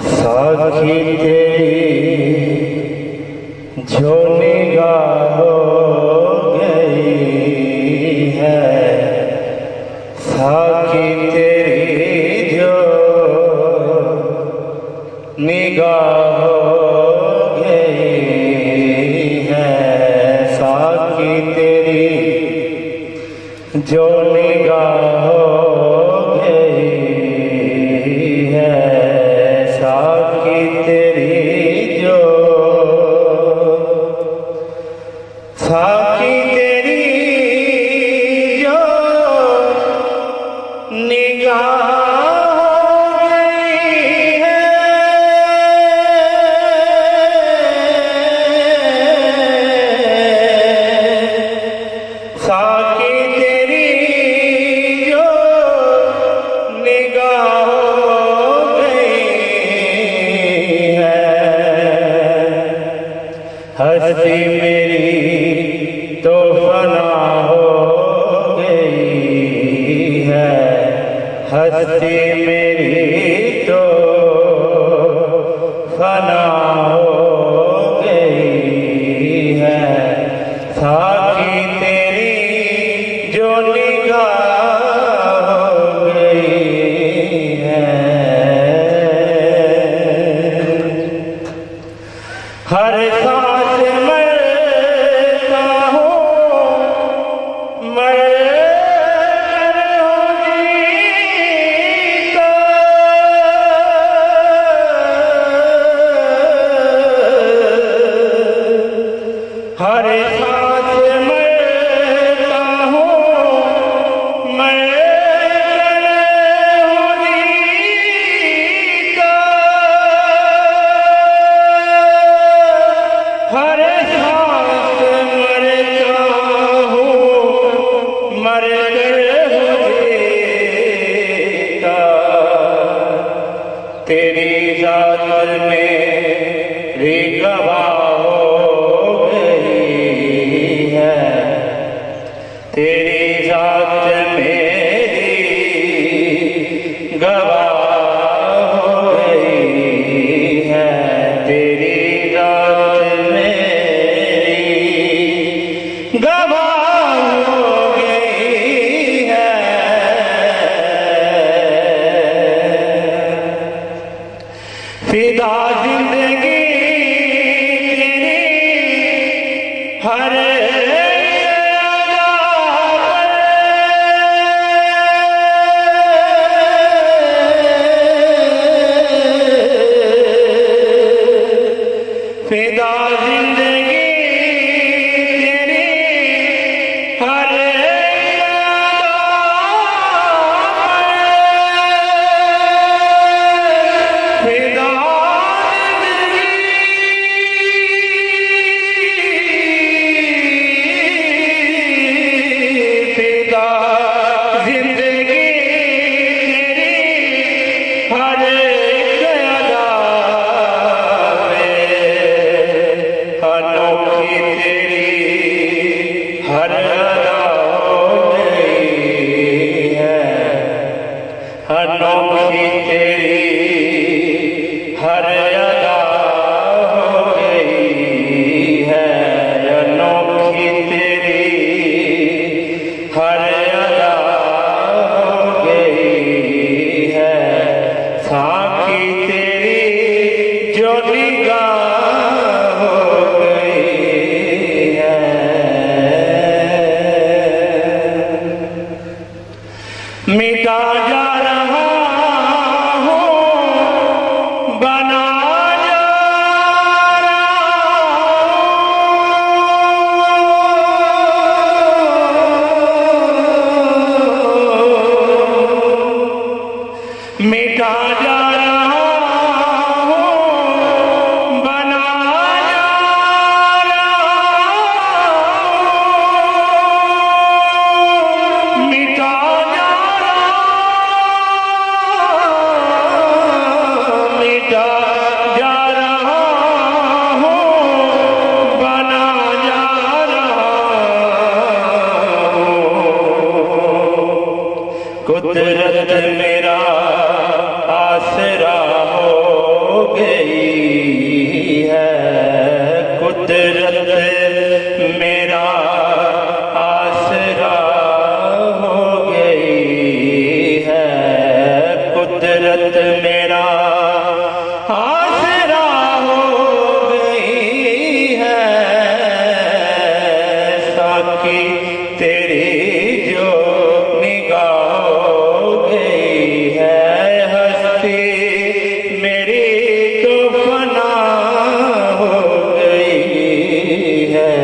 साखी तेरी जो निगाह हो गई है, साखी तेरी जो निगाह हो गई है, साखी तेरी जो निगाह हो गई है, साखी तेरी जो साखी तेरी जो निगाह हस्ती मेरी तो फना हो गई है, हस्ती मेरी तो फना हो गई है, साखी तेरी जो निगाह हो गई है। हर सांस मरता हूँ, मर कर हो जीता, हर सांस मरता हूँ, मर हर सांस मरता हूँ, मर कर हो जीता, तेरी जात मेरी गवाह हो गई है, तेरी जात मेरी गवाह हो गई है, तेरी गवाह हो गई है। फिदा जिंदगी तेरी हर फिदा जिंदगी हर अदा हो गई है, अनोखी तेरी हर अदा हो गई है, अनोखी तेरी हर अदा हो गई है, साखी तेरी जो निगाह हो गई है। मिटा जा रहा हूँ, बना जा रहा हूँ, मिटा जा रहा हूँ, बना जा रहा हूँ, मिटा जा रहा कुदरत मेरा आसरा हो गई है, कुदरत मेरा आसरा हो गई है, कुदरत मेरा आसरा हो गई है। साकी तेरी जो निगाह हो गई है, हस्ती मेरी तो फना हो गई है।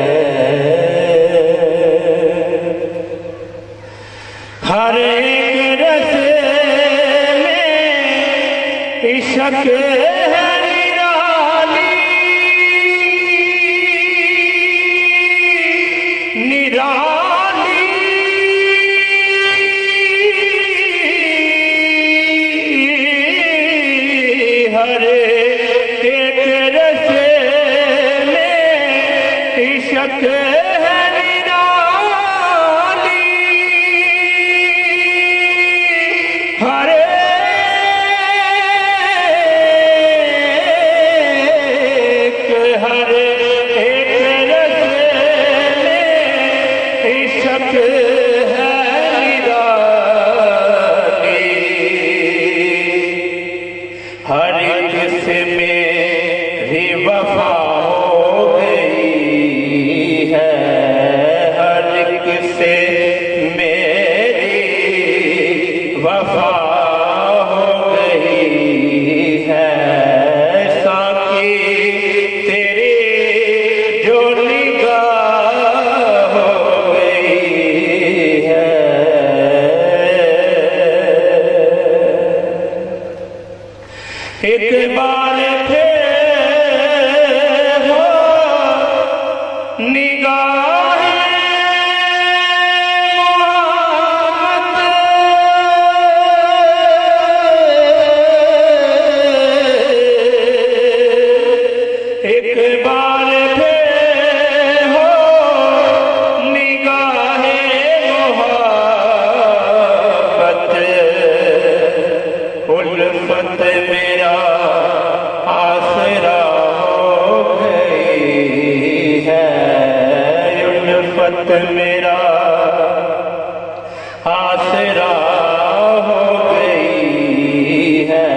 हर एक रस्ते में इश्क है निराली, निराली हर एक रस्ते में इश्क है निराली, हर एक रस्ते में इश्क है निराली। हर एक से मेरी वफा हो गई है, हर एक से मेरी वफा हो गई है। साकी तेरी जो निगाह हो गई है। एक बार फिर हो निगाह एक बार फिर हो निगाह मोहब्बत, उल्फत मेरा आसरा हो गई है, उल्फत मेरा आसरा हो गई है,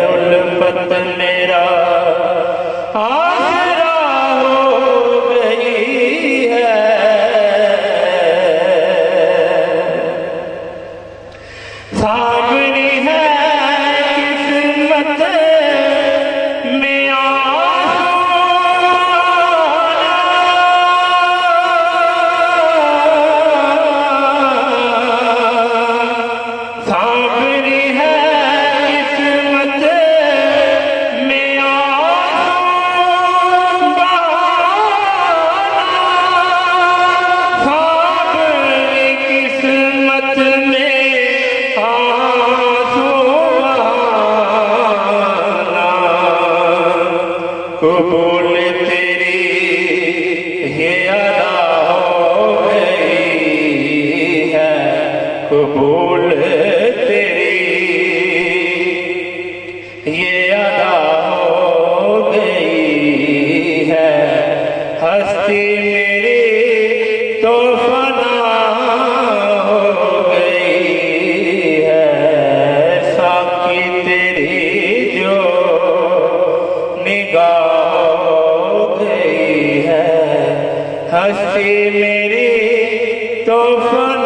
उल्फत मेरा आसरा हो गई है। सामने है किस्मत में सामने है किस्मत में सामने किस्मत में आंसू बहाना। कबूल तेरी ये अदा हो गई है, कबूल तेरी ये अदा हो गई है। हस्ती मेरी तो फना हो गई है। साकी तेरी जो निगाह हो गई है, हस्ती मेरी तो फना